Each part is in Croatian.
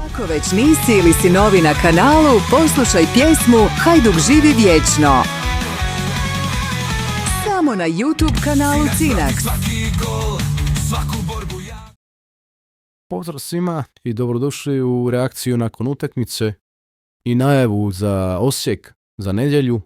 Ako već nisi ili si novi na kanalu, poslušaj pjesmu Hajduk živi vječno. Samo na YouTube kanalu Cinax. Pozdrav svima i dobrodošli u reakciju nakon utakmice i najavu za Osijek za nedjelju.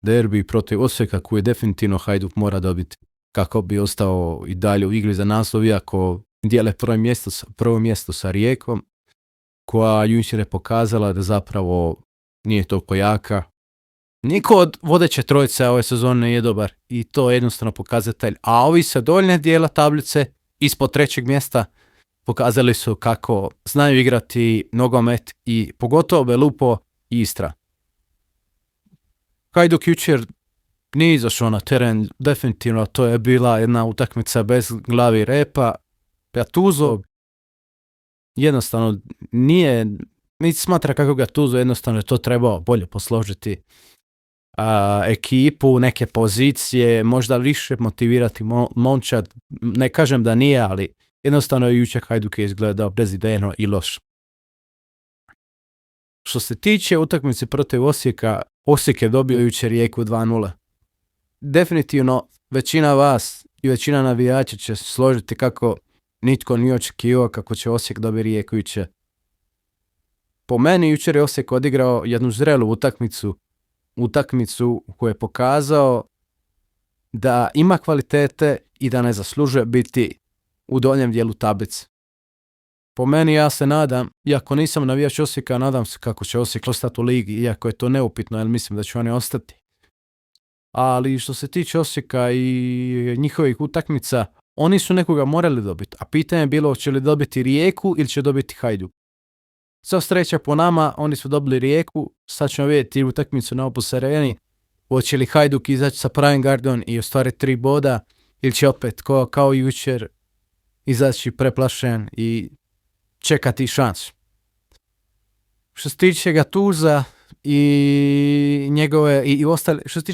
Derbi protiv Osijeka koji definitivno Hajduk mora dobiti kako bi ostao i dalje u igri za naslov, iako dijele prvo mjesto sa Rijekom, koja jučer je pokazala da zapravo nije toliko jaka. Niko od vodeće trojice ove sezone nije dobar i to je jednostavno pokazatelj. A ovi sa doljne dijela tablice, ispod trećeg mjesta, pokazali su kako znaju igrati nogomet i pogotovo Belupo i Istra. Hajduk jučer nije izašao na teren, definitivno to je bila jedna utakmica bez glavi i repa. Gattuso jednostavno niti smatra kako Gattuso jednostavno je to trebao bolje posložiti ekipu, neke pozicije, možda više motivirati momčad. Ne kažem da nije, ali jednostavno je jučer Hajduk je izgledao bezidejno i loš. Što se tiče utakmice protiv Osijeka, Osijek je dobio jučer Rijeku 2-0. Definitivno većina vas i većina navijača će se složiti kako nitko nije očekivao kako će Osijek dobiti Rijeku jučer. Po meni jučer je Osijek odigrao jednu zrelu utakmicu koju je pokazao da ima kvalitete i da ne zaslužuje biti u donjem dijelu tablice. Po meni ja se nadam, iako nisam navijač Osijeka, nadam se kako će Osijek ostati u ligi, iako je to neupitno, jer mislim da će oni ostati. Ali što se tiče Osijeka i njihovih utakmica, oni su nekoga morali dobiti, a pitanje je bilo će li dobiti Rijeku ili će dobiti Hajduk. Sva sreća po nama, oni su dobili Rijeku, sad ćemo vidjeti utakmicu na Opus Areni, hoće li Hajduk izaći sa pravim gardom i ostvariti 3 boda, ili će opet kao jučer izaći preplašen i čekati šansu. Što se tiče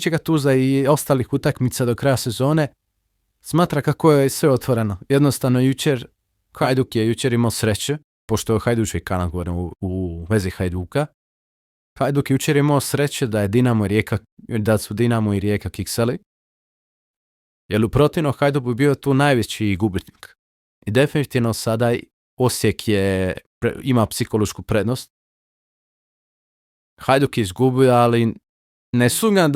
Gattusa i ostalih utakmica do kraja sezone, smatra kako je sve otvoreno. Jednostavno Hajduk je jučer imao sreće, pošto je Hajdučki kanal govorim u vezi Hajduka. Hajduk je jučer imao sreće da su Dinamo i Rijeka kiksali. Jer u protivno Hajduk bi bio tu najveći gubitnik. I definitivno sada Osijek ima psihološku prednost. Hajduk je izgubio, ali ne sumnjam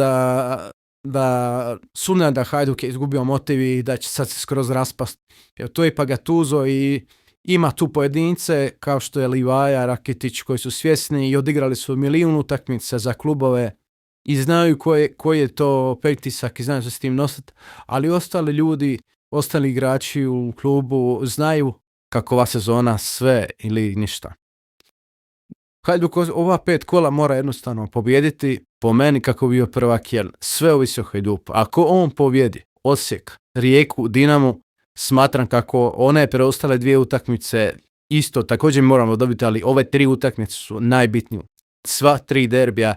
da Hajduk je izgubio motiv i da će sad se skroz raspast. Jer to je ipak Gattuso i ima tu pojedince kao što je Livaja, Rakitić koji su svjesni i odigrali su milijun utakmica za klubove i znaju koji je to pritisak i znaju se s tim nositi, ali ostali ljudi, ostali igrači u klubu znaju kako ova sezona sve ili ništa. Hajduk ova 5 kola mora jednostavno pobijediti, po meni kako bi bio prvak, jer sve ovisi o Hajduku. Ako on pobjedi Osijek, Rijeku, Dinamo, smatram kako one preostale 2 utakmice isto također moramo dobiti, ali ove 3 utakmice su najbitnije. Sva 3 derbija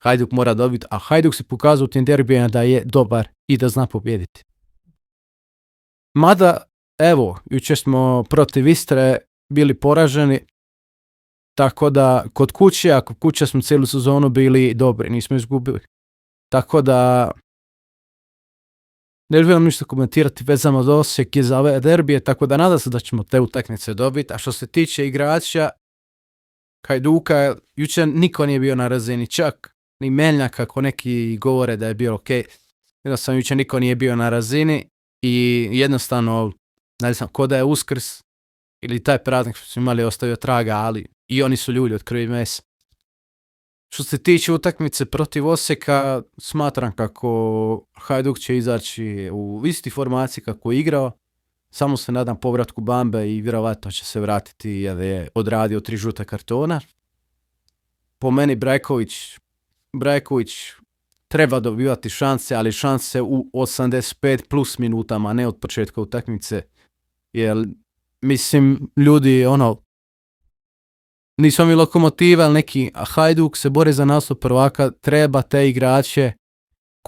Hajduk mora dobiti, a Hajduk se pokazao u tim derbijama da je dobar i da zna pobijediti. Mada, evo, jučer smo protiv Istre bili poraženi, tako da kod kuće smo cijelu sezonu bili dobri, nismo izgubili. Tako da ne želim ništa komentirati vezano za Osijek i za ove derbije, tako da nadam se da ćemo te utakmice dobiti. A što se tiče igrača Hajduka, jučer niko nije bio na razini, čak ni Meljnjak, kako neki govore da je bio ok. Jednostavno jučer niko nije bio na razini i jednostavno, ne znam, ko da je Uskrs ili taj praznik što su imali ostavio traga, ali i oni su ljudi od krvi i mesa. Što se tiče utakmice protiv Osijeka, smatram kako Hajduk će izaći u isti formaciji kako je igrao. Samo se nadam povratku Bambe i vjerovatno će se vratiti jer je odradio 3 žuta kartona. Po meni Brajković treba dobivati šanse, ali šanse u 85 plus minutama, ne od početka utakmice. Jer, mislim, ljudi, nismo mi Lokomotiva, ali neki Hajduk se bori za naslov prvaka, treba te igrače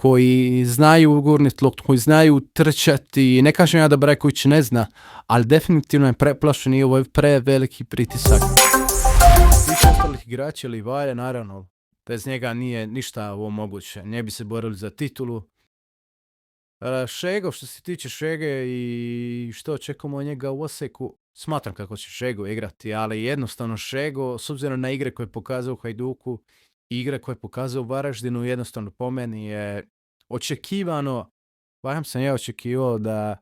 koji znaju gurnit loptu, koji znaju trčati. Ne kažem ja da Brajković ne zna, ali definitivno je preplašen i ovo je preveliki pritisak. Više ostalih igrača Livaja, naravno, bez njega nije ništa ovo moguće. Ne bi se borili za titulu. Šego, što se tiče Šege i što očekujemo od njega u Osijeku, smatram kako će Šego igrati, ali jednostavno Šego, s obzirom na igre koje je pokazao u Hajduku i igre koje je pokazao u Varaždinu, jednostavno po meni je očekivano, barem sam ja očekivao da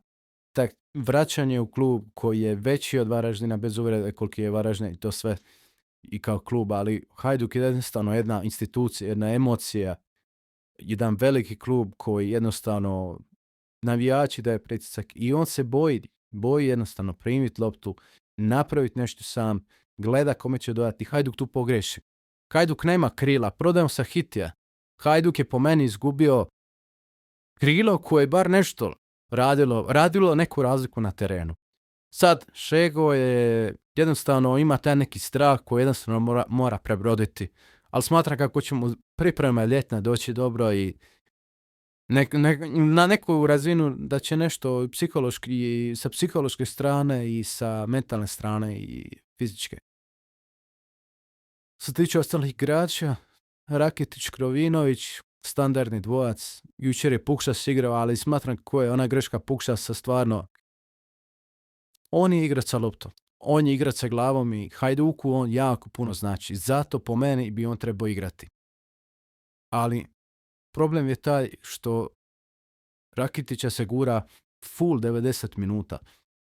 tak vraćanje u klub koji je veći od Varaždina, bez uvrede koliki je Varaždin i to sve i kao klub, ali Hajduk je jednostavno jedna institucija, jedna emocija, jedan veliki klub koji jednostavno navijači daje pritisak i on se boji jednostavno primiti loptu, napraviti nešto sam, gleda kome će dodati. Hajduk tu pogreši. Hajduk nema krila, prodajom sa Hitija. Hajduk je po meni izgubio krilo koje je bar nešto radilo neku razliku na terenu. Sad, Šego je jednostavno ima taj neki strah koji jednostavno mora prebroditi, ali smatra kako će mu priprema ljetna doći dobro i na neku razinu da će nešto psihološki, sa psihološke strane i sa mentalne strane i fizičke. Što se tiče ostalih igrača, Rakitić, Krovinović, standardni dvojac. Jučer je Pukšas igrao, ali smatram kako je ona greška Pukšasa stvarno. On je igrat sa loptom. On je igrat sa glavom i Hajduku on jako puno znači. Zato po meni bi on trebao igrati. Ali problem je taj što Rakitića se gura full 90 minuta.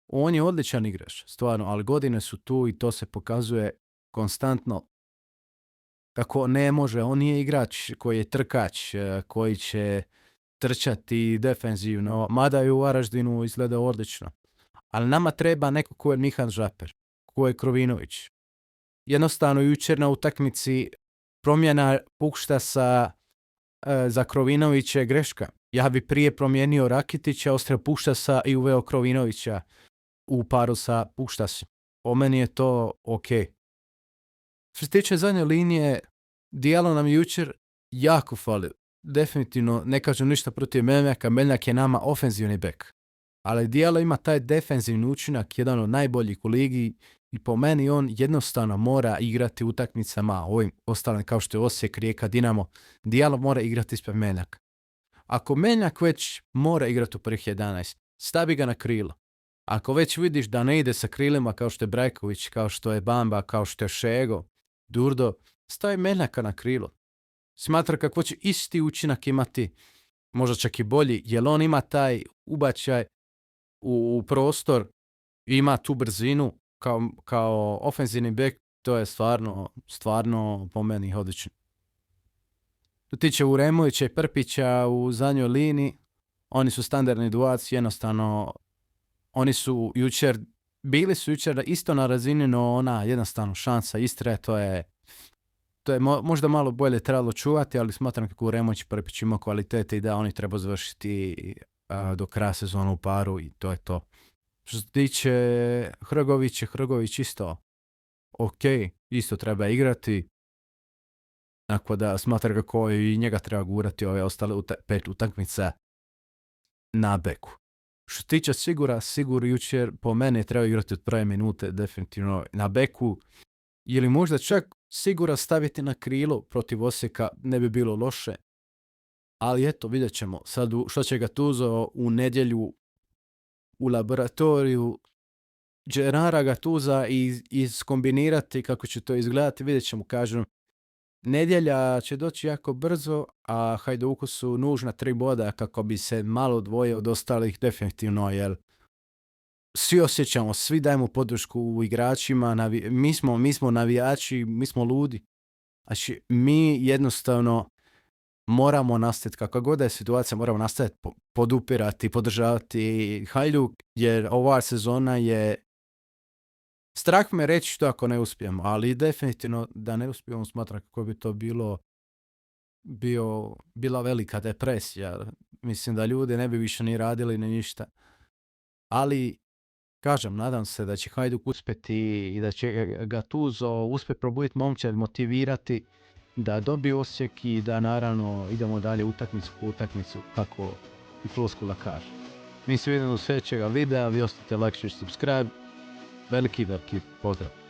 On je odličan igrač, stvarno, ali godine su tu i to se pokazuje konstantno kako ne može. On nije igrač koji je trkač, koji će trčati defenzivno, mada je u Varaždinu izgleda odlično. Ali nama treba neko ko je Mihan Žaper, ko je Krovinović. Jednostavno jučer na utakmici promjena Pukštasa za Krovinovića je greška. Ja bi prije promijenio Rakitića, ostavio Pukštasa i uveo Krovinovića u paru sa Pukštasom. Po meni je to ok. Što se tiče zadnje linije, Dijalo nam jučer jako fali. Definitivno ne kažem ništa protiv Meljaka. Meljak je nama ofenzivni bek. Ali Dijalo ima taj defenzivni učinak, jedan od najboljih u ligi i po meni on jednostavno mora igrati utakmicama ovim ostalim kao što je Osijek, Rijeka, Dinamo. Dijalo mora igrati ispred Meljaka. Ako Meljak već mora igrati u prvih 11, stavi ga na krilo. Ako već vidiš da ne ide sa krilima kao što je Brajković, kao što je Bamba, kao što je Šego, Durdo, stavi Meljaka na krilo. Smatra kako će isti učinak imati, možda čak i bolji, jer on ima taj ubačaj u prostor, ima tu brzinu kao ofenzivni bek, to je stvarno po meni odlično. Što tiče Uremovića i Prpića u zadnjoj liniji, oni su standardni dvojac, jednostavno bili su jučer isto na razini, no ona jednostavno šansa Istre, to je možda malo bolje trebalo čuvati, ali smatram kako Uremović i Prpić ima kvalitete i da oni treba završiti do kraja sezona u paru i to je to. Što se tiče Hrgović isto ok, isto treba igrati. Tako da smatram kako i njega treba gurati ove ostale 5 utakmica na beku. Što se tiče Sigur jučer po mene treba igrati od prve minute definitivno na beku. Ili možda čak Sigura staviti na krilo protiv Osijeka ne bi bilo loše. Ali eto, vidjet ćemo sad što će ga Tuzo u nedjelju u laboratoriju Gerara Gattusa i skombinirati kako će to izgledati. Vidjet ćemo, kažem, nedjelja će doći jako brzo, a Hajduku su nužna 3 boda kako bi se malo odvojio od ostalih definitivno, jer svi osjećamo, svi dajemo podršku u igračima, mi smo navijači, mi smo ludi. Znači, mi jednostavno moramo nastaviti, kakva god je situacija, moramo nastaviti podupirati, podržavati Hajduk, jer ova sezona je strah me reći što ako ne uspijemo, ali definitivno da ne uspijemo smatram kako bi to bila velika depresija. Mislim da ljudi ne bi više ni radili ni ništa. Ali, kažem, nadam se da će Hajduk uspjeti i da će Gattuso uspjeti probuditi momčad, motivirati da dobije osjek i da naravno idemo dalje utakmicu po utakmicu, kako i floskula kaže. Mi se vidimo u sljedećega videa, vi ostavite like, share, subscribe. Veliki pozdrav.